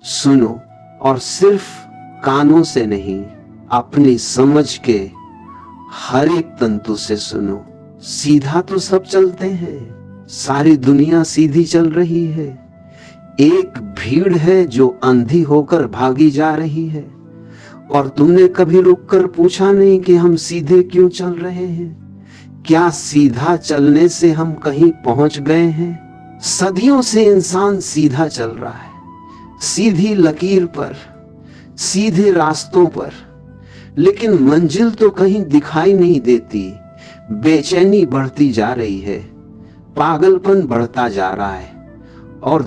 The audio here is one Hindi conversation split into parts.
सुनो, और सिर्फ कानों से नहीं, अपनी समझ के हर एक तंतु से सुनो। सीधा तो सब चलते हैं, सारी दुनिया सीधी चल रही है। एक भीड़ है जो अंधी होकर भागी जा रही है, और तुमने कभी रुककर पूछा नहीं कि हम सीधे क्यों चल रहे हैं? क्या सीधा चलने से हम कहीं पहुंच गए हैं? सदियों से इंसान सीधा चल रहा है, सीधी लकीर पर, सीधे रास्तों पर, लेकिन मंजिल तो कहीं दिखाई नहीं देती। बेचैनी बढ़ती जा रही है, पागलपन बढ़ता जा रहा है, और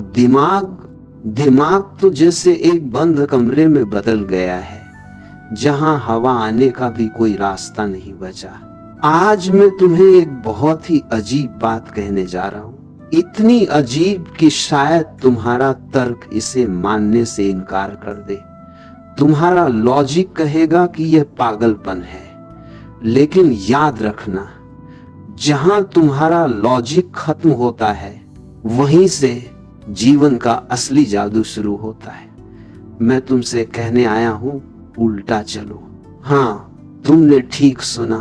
दिमाग तो जैसे एक बंद कमरे में बदल गया है, जहां हवा आने का भी कोई रास्ता नहीं बचा। आज मैं तुम्हें एक बहुत ही अजीब बात कहने जा रहा हूं, इतनी अजीब कि शायद तुम्हारा तर्क इसे मानने से इनकार कर दे। तुम्हारा लॉजिक कहेगा कि यह पागलपन है, लेकिन याद रखना, जहां तुम्हारा लॉजिक खत्म होता है, वहीं से जीवन का असली जादू शुरू होता है। मैं तुमसे कहने आया हूं, उल्टा चलो। हाँ, तुमने ठीक सुना,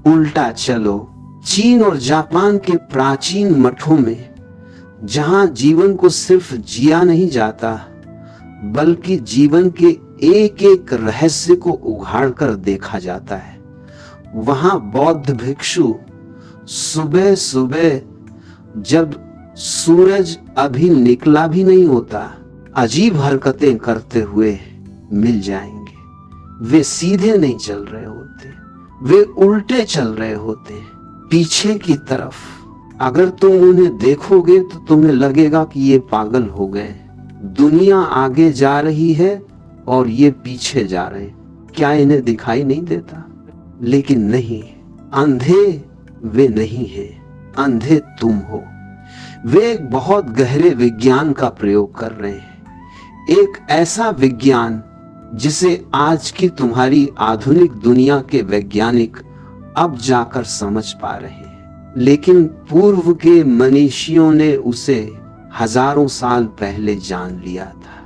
उल्टा चलो। चीन और जापान के प्राचीन मठों में, जहां जीवन को सिर्फ जिया नहीं जाता, बल्कि जीवन के एक एक रहस्य को उघाड़ कर देखा जाता है, वहां बौद्ध भिक्षु सुबह सुबह, जब सूरज अभी निकला भी नहीं होता, अजीब हरकतें करते हुए मिल जाएंगे। वे सीधे नहीं चल रहे होते, वे उल्टे चल रहे होते, पीछे की तरफ। अगर तुम उन्हें देखोगे तो तुम्हें लगेगा कि ये पागल हो गए, दुनिया आगे जा रही है और ये पीछे जा रहे, क्या इन्हें दिखाई नहीं देता? लेकिन नहीं, अंधे वे नहीं हैं, अंधे तुम हो। वे एक बहुत गहरे विज्ञान का प्रयोग कर रहे हैं, एक ऐसा विज्ञान जिसे आज की तुम्हारी आधुनिक दुनिया के वैज्ञानिक अब जाकर समझ पा रहे हैं, लेकिन पूर्व के मनीषियों ने उसे हजारों साल पहले जान लिया था।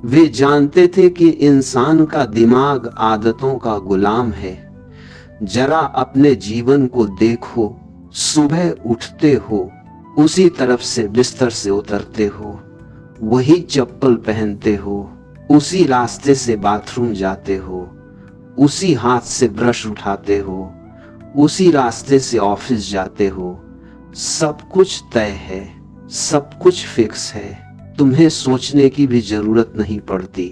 वे जानते थे कि इंसान का दिमाग आदतों का गुलाम है। जरा अपने जीवन को देखो, सुबह उठते हो, उसी तरफ से बिस्तर से उतरते हो, वही चप्पल पहनते हो, उसी रास्ते से बाथरूम जाते हो, उसी हाथ से ब्रश उठाते हो, उसी रास्ते से ऑफिस जाते हो। सब कुछ तय है, सब कुछ फिक्स है, तुम्हें सोचने की भी जरूरत नहीं पड़ती।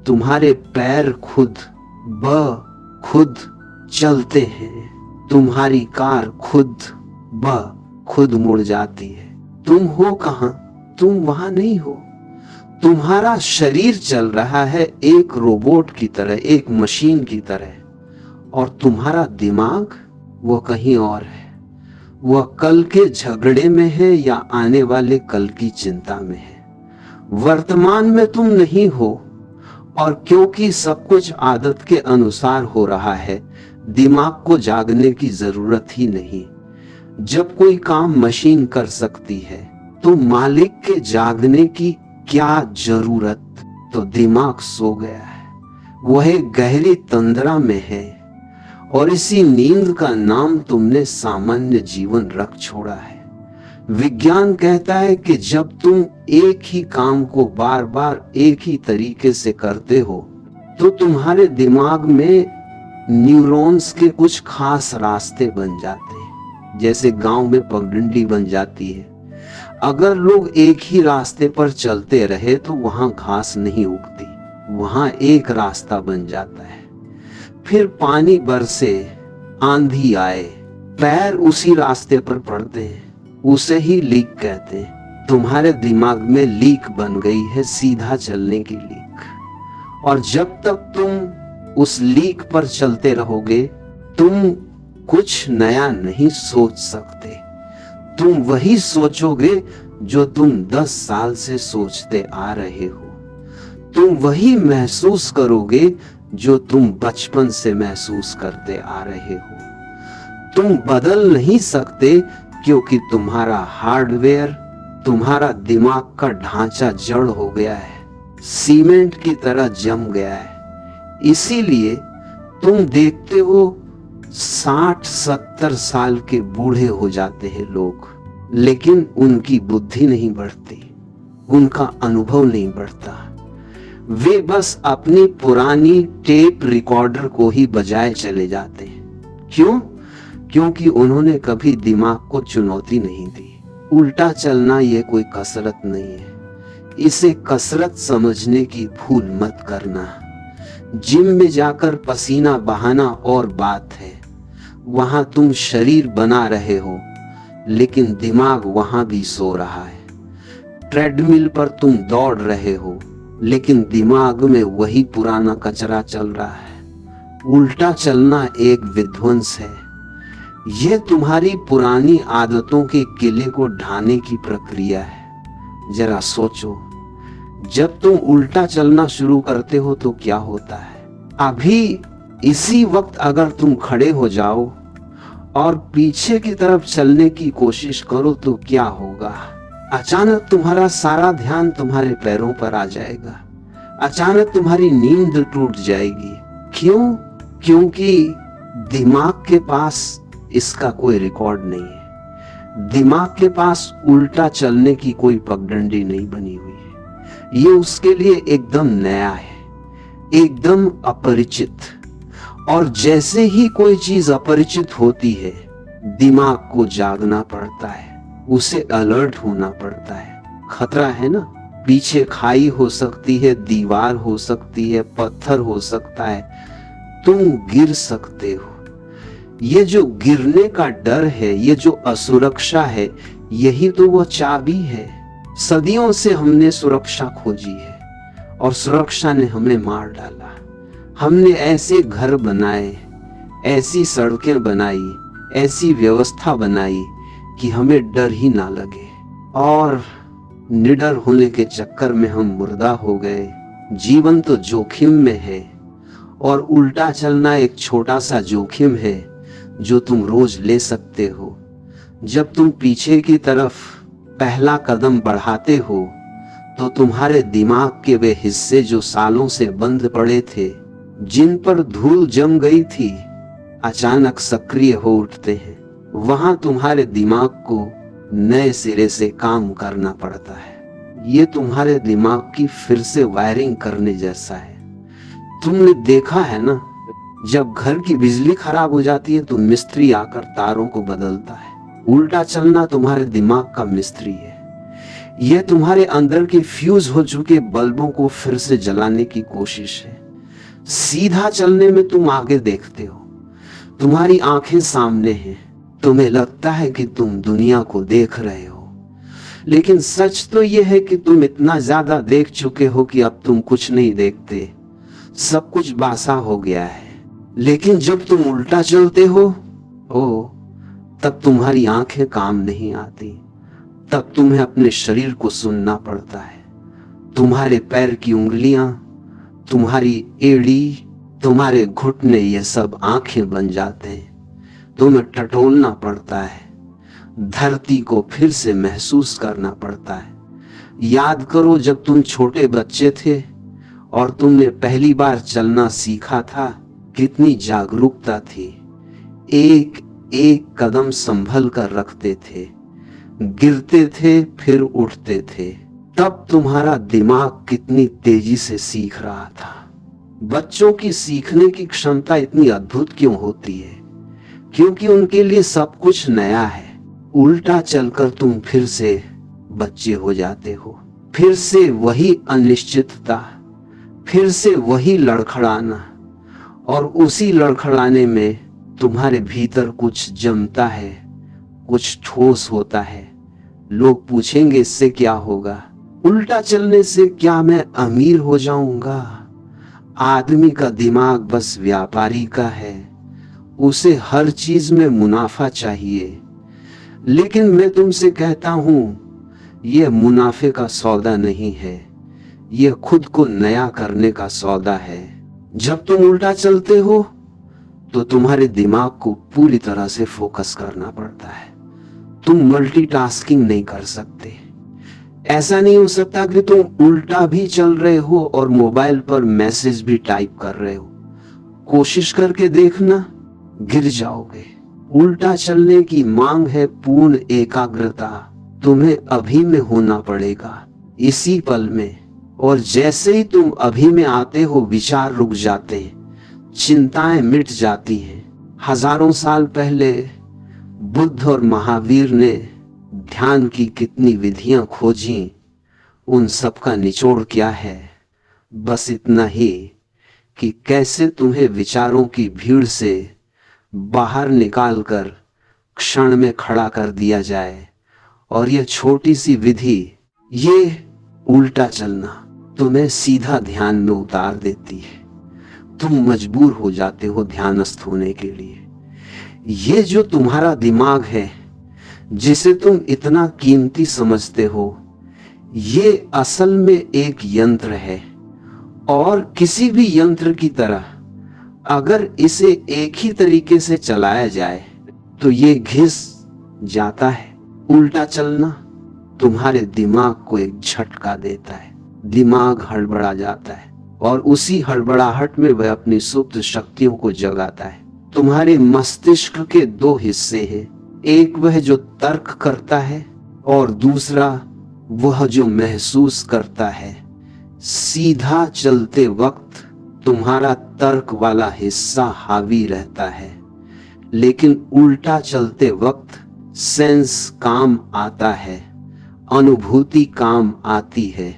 तुम्हारे पैर खुद चलते हैं, तुम्हारी कार खुद मुड़ जाती है। तुम हो कहां? तुम वहां नहीं हो। तुम्हारा शरीर चल रहा है एक रोबोट की तरह, एक मशीन की तरह, और तुम्हारा दिमाग वो कहीं और है। वह कल के झगड़े में है या आने वाले कल की चिंता में है। वर्तमान में तुम नहीं हो, और क्योंकि सब कुछ आदत के अनुसार हो रहा है, दिमाग को जागने की जरूरत ही नहीं। जब कोई काम मशीन कर सकती है, तो मालिक के जागने की क्या जरूरत? तो दिमाग सो गया है, वह एक गहरी तंद्रा में है, और इसी नींद का नाम तुमने सामान्य जीवन रख छोड़ा है। विज्ञान कहता है कि जब तुम एक ही काम को बार बार एक ही तरीके से करते हो, तो तुम्हारे दिमाग में न्यूरॉन्स के कुछ खास रास्ते बन जाते हैं, जैसे गांव में पगडंडी बन जाती है। अगर लोग एक ही रास्ते पर चलते रहे तो वहां घास नहीं उगती, वहां एक रास्ता बन जाता है। फिर पानी बरसे, आंधी आए, पैर उसी रास्ते पर पड़ते हैं, उसे ही लीक कहते हैं। तुम्हारे दिमाग में लीक बन गई है, सीधा चलने की लीक। और जब तक तुम उस लीक पर चलते रहोगे, तुम कुछ नया नहीं सोच सकते। तुम वही सोचोगे जो तुम 10 साल से सोचते आ रहे हो। तुम वही महसूस करोगे जो तुम बचपन से महसूस करते आ रहे हो। तुम बदल नहीं सकते, क्योंकि तुम्हारा हार्डवेयर, तुम्हारा दिमाग का ढांचा जड़ हो गया है। सीमेंट की तरह जम गया है। इसीलिए तुम देखते हो 60-70 साल के बूढ़े हो जाते हैं लोग, लेकिन उनकी बुद्धि नहीं बढ़ती, उनका अनुभव नहीं बढ़ता। वे बस अपनी पुरानी टेप रिकॉर्डर को ही बजाए चले जाते हैं। क्यों? क्योंकि उन्होंने कभी दिमाग को चुनौती नहीं दी। उल्टा चलना ये कोई कसरत नहीं है, इसे कसरत समझने की भूल मत करना। जिम में जाकर पसीना बहाना और बात है, वहां तुम शरीर बना रहे हो, लेकिन दिमाग वहां भी सो रहा है। ट्रेडमिल पर तुम दौड़ रहे हो, लेकिन दिमाग में वही पुराना कचरा चल रहा है। उल्टा चलना एक विध्वंस है। यह तुम्हारी पुरानी आदतों के किले को ढाने की प्रक्रिया है। जरा सोचो, जब तुम उल्टा चलना शुरू करते हो तो क्या होता है? अभी इसी वक्त अगर तुम खड़े हो जाओ और पीछे की तरफ चलने की कोशिश करो तो क्या होगा? अचानक तुम्हारा सारा ध्यान तुम्हारे पैरों पर आ जाएगा। अचानक तुम्हारी नींद टूट जाएगी। क्यों? क्योंकि दिमाग के पास इसका कोई रिकॉर्ड नहीं है। दिमाग के पास उल्टा चलने की कोई पगडंडी नहीं बनी हुई है। ये उसके लिए एकदम नया है, एकदम अपरिचित। और जैसे ही कोई चीज अपरिचित होती है, दिमाग को जागना पड़ता है, उसे अलर्ट होना पड़ता है। खतरा है ना, पीछे खाई हो सकती है, दीवार हो सकती है, पत्थर हो सकता है, तुम गिर सकते हो। ये जो गिरने का डर है, ये जो असुरक्षा है, यही तो वो चाबी है। सदियों से हमने सुरक्षा खोजी है और सुरक्षा ने हमें मार डाला। हमने ऐसे घर बनाए, ऐसी सड़कें बनाई, ऐसी व्यवस्था बनाई कि हमें डर ही ना लगे, और निडर होने के चक्कर में हम मुर्दा हो गए। जीवन तो जोखिम में है, और उल्टा चलना एक छोटा सा जोखिम है जो तुम रोज ले सकते हो। जब तुम पीछे की तरफ पहला कदम बढ़ाते हो तो तुम्हारे दिमाग के वे हिस्से जो सालों से बंद पड़े थे, जिन पर धूल जम गई थी, अचानक सक्रिय हो उठते हैं। वहां तुम्हारे दिमाग को नए सिरे से काम करना पड़ता है। ये तुम्हारे दिमाग की फिर से वायरिंग करने जैसा है। तुमने देखा है ना, जब घर की बिजली खराब हो जाती है तो मिस्त्री आकर तारों को बदलता है। उल्टा चलना तुम्हारे दिमाग का मिस्त्री है। यह तुम्हारे अंदर के फ्यूज हो चुके बल्बों को फिर से जलाने की कोशिश है। सीधा चलने में तुम आगे देखते हो, तुम्हारी आंखें सामने हैं, तुम्हें लगता है कि तुम दुनिया को देख रहे हो, लेकिन सच तो यह है कि तुम इतना ज्यादा देख चुके हो कि अब तुम कुछ नहीं देखते, सब कुछ बासा हो गया है। लेकिन जब तुम उल्टा चलते हो, तब तुम्हारी आंखें काम नहीं आती, तब तुम्हें अपने शरीर को सुनना पड़ता है। तुम्हारे पैर की उंगलियां, तुम्हारी एड़ी, तुम्हारे घुटने, ये सब आंखें बन जाते हैं। तुम्हें टटोलना पड़ता है, धरती को फिर से महसूस करना पड़ता है। याद करो, जब तुम छोटे बच्चे थे और तुमने पहली बार चलना सीखा था, कितनी जागरूकता थी। एक एक कदम संभल कर रखते थे, गिरते थे फिर उठते थे। तब तुम्हारा दिमाग कितनी तेजी से सीख रहा था। बच्चों की सीखने की क्षमता इतनी अद्भुत क्यों होती है? क्योंकि उनके लिए सब कुछ नया है। उल्टा चलकर तुम फिर से बच्चे हो जाते हो। फिर से वही अनिश्चितता, फिर से वही लड़खड़ाना, और उसी लड़खड़ाने में तुम्हारे भीतर कुछ जमता है, कुछ ठोस होता है। लोग पूछेंगे, इससे क्या होगा? उल्टा चलने से क्या मैं अमीर हो जाऊंगा? आदमी का दिमाग बस व्यापारी का है, उसे हर चीज में मुनाफा चाहिए। लेकिन मैं तुमसे कहता हूं, यह मुनाफे का सौदा नहीं है, यह खुद को नया करने का सौदा है। जब तुम उल्टा चलते हो तो तुम्हारे दिमाग को पूरी तरह से फोकस करना पड़ता है। तुम मल्टीटास्किंग नहीं कर सकते। ऐसा नहीं हो सकता कि तुम उल्टा भी चल रहे हो और मोबाइल पर मैसेज भी टाइप कर रहे हो। कोशिश करके देखना, गिर जाओगे। उल्टा चलने की मांग है पूर्ण एकाग्रता। तुम्हें अभी में होना पड़ेगा, इसी पल में। और जैसे ही तुम अभी में आते हो, विचार रुक जाते हैं, चिंताएं मिट जाती हैं। हजारों साल पहले बुद्ध और महावीर ने ध्यान की कितनी विधियां खोजी, उन सब का निचोड़ क्या है? बस इतना ही कि कैसे तुम्हें विचारों की भीड़ से बाहर निकालकर क्षण में खड़ा कर दिया जाए। और यह छोटी सी विधि, ये उल्टा चलना, तुम्हें सीधा ध्यान में उतार देती है। तुम मजबूर हो जाते हो ध्यानस्थ होने के लिए। ये जो तुम्हारा दिमाग है, जिसे तुम इतना कीमती समझते हो, ये असल में एक यंत्र है। और किसी भी यंत्र की तरह अगर इसे एक ही तरीके से चलाया जाए तो ये घिस जाता है। उल्टा चलना तुम्हारे दिमाग को एक झटका देता है। दिमाग हड़बड़ा जाता है और उसी हड़बड़ाहट में वह अपनी सुप्त शक्तियों को जगाता है। तुम्हारे मस्तिष्क के दो हिस्से हैं, एक वह जो तर्क करता है और दूसरा वह जो महसूस करता है। सीधा चलते वक्त तुम्हारा तर्क वाला हिस्सा हावी रहता है, लेकिन उल्टा चलते वक्त सेंस काम आता है, अनुभूति काम आती है।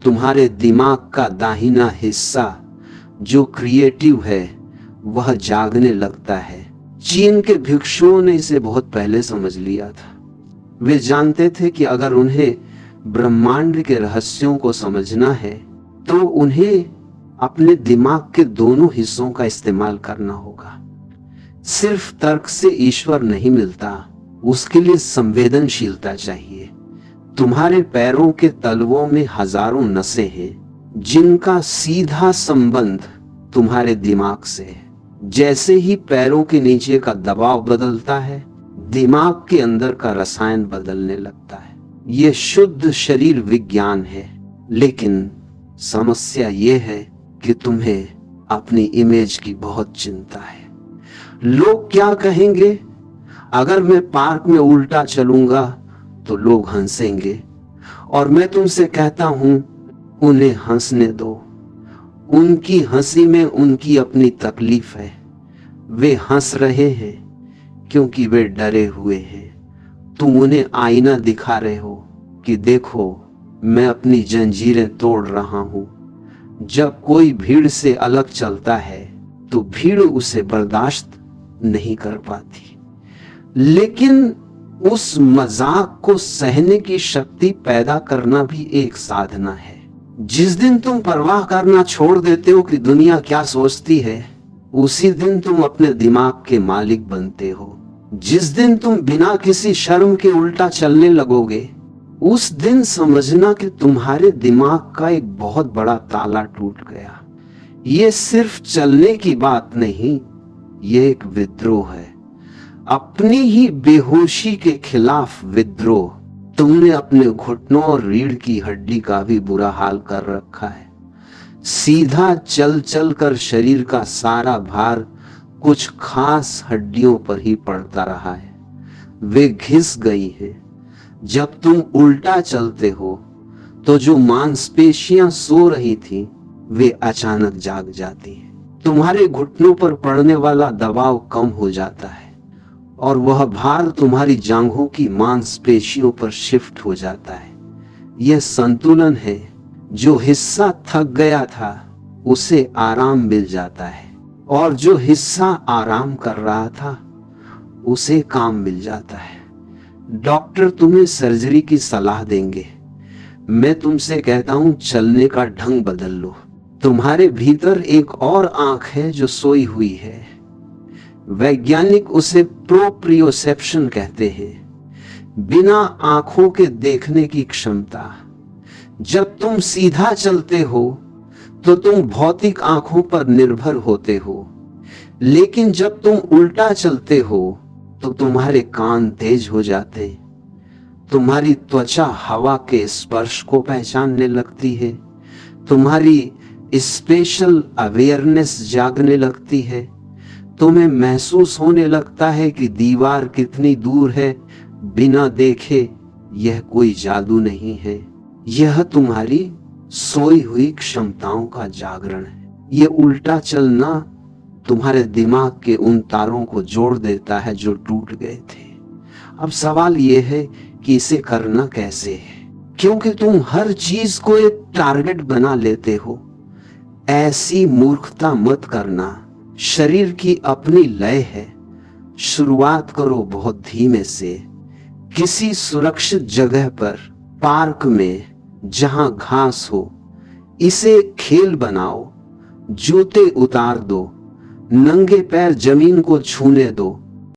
तुम्हारे दिमाग का दाहिना हिस्सा जो क्रिएटिव है वह जागने लगता है। चीन के भिक्षुओं ने इसे बहुत पहले समझ लिया था। वे जानते थे कि अगर उन्हें ब्रह्मांड के रहस्यों को समझना है तो उन्हें अपने दिमाग के दोनों हिस्सों का इस्तेमाल करना होगा। सिर्फ तर्क से ईश्वर नहीं मिलता, उसके लिए संवेदनशीलता चाहिए। तुम्हारे पैरों के तलवों में हजारों नसें हैं जिनका सीधा संबंध तुम्हारे दिमाग से है। जैसे ही पैरों के नीचे का दबाव बदलता है, दिमाग के अंदर का रसायन बदलने लगता है। यह शुद्ध शरीर विज्ञान है, लेकिन समस्या यह है कि तुम्हें अपनी इमेज की बहुत चिंता है। लोग क्या कहेंगे? अगर मैं पार्क में उल्टा चलूंगा तो लोग हंसेंगे। और मैं तुमसे कहता हूं, उन्हें हंसने दो। उनकी हंसी में उनकी अपनी तकलीफ है। वे हंस रहे हैं क्योंकि वे डरे हुए हैं। तुम उन्हें आईना दिखा रहे हो कि देखो, मैं अपनी जंजीरें तोड़ रहा हूं। जब कोई भीड़ से अलग चलता है तो भीड़ उसे बर्दाश्त नहीं कर पाती, लेकिन उस मजाक को सहने की शक्ति पैदा करना भी एक साधना है। जिस दिन तुम परवाह करना छोड़ देते हो कि दुनिया क्या सोचती है, उसी दिन तुम अपने दिमाग के मालिक बनते हो। जिस दिन तुम बिना किसी शर्म के उल्टा चलने लगोगे, उस दिन समझना कि तुम्हारे दिमाग का एक बहुत बड़ा ताला टूट गया। ये सिर्फ चलने की बात नहीं, ये एक विद्रोह है, अपनी ही बेहोशी के खिलाफ विद्रोह। तुमने अपने घुटनों और रीढ़ की हड्डी का भी बुरा हाल कर रखा है। सीधा चल चल कर शरीर का सारा भार कुछ खास हड्डियों पर ही पड़ता रहा है। वे घिस गई हैं। जब तुम उल्टा चलते हो तो जो मांसपेशियां सो रही थी वे अचानक जाग जाती हैं। तुम्हारे घुटनों पर पड़ने वाला दबाव कम हो जाता है और वह भार तुम्हारी जांघों की मांसपेशियों पर शिफ्ट हो जाता है। यह संतुलन है। जो हिस्सा थक गया था उसे आराम मिल जाता है और जो हिस्सा आराम कर रहा था उसे काम मिल जाता है। डॉक्टर तुम्हें सर्जरी की सलाह देंगे, मैं तुमसे कहता हूं चलने का ढंग बदल लो। तुम्हारे भीतर एक और आंख है जो सोई हुई है। वैज्ञानिक उसे प्रोप्रियोसेप्शन कहते हैं, बिना आंखों के देखने की क्षमता। जब तुम सीधा चलते हो तो तुम भौतिक आंखों पर निर्भर होते हो, लेकिन जब तुम उल्टा चलते हो तो तुम्हारे कान तेज हो जाते, तुम्हारी त्वचा हवा के स्पर्श को पहचानने लगती है, तुम्हारी स्पेशल अवेयरनेस जागने लगती है, तुम्हें महसूस होने लगता है कि दीवार कितनी दूर है बिना देखे। यह कोई जादू नहीं है, यह तुम्हारी सोई हुई क्षमताओं का जागरण है। यह उल्टा चलना तुम्हारे दिमाग के उन तारों को जोड़ देता है जो टूट गए थे। अब सवाल यह है कि इसे करना कैसे है, क्योंकि तुम हर चीज को एक टारगेट बना लेते हो। ऐसी मूर्खता मत करना। शरीर की अपनी लय है। शुरुआत करो बहुत धीमे से, किसी सुरक्षित जगह पर, पार्क में, जहां घास हो। इसे खेल बनाओ। जूते उतार दो, नंगे पैर जमीन को छूने दो,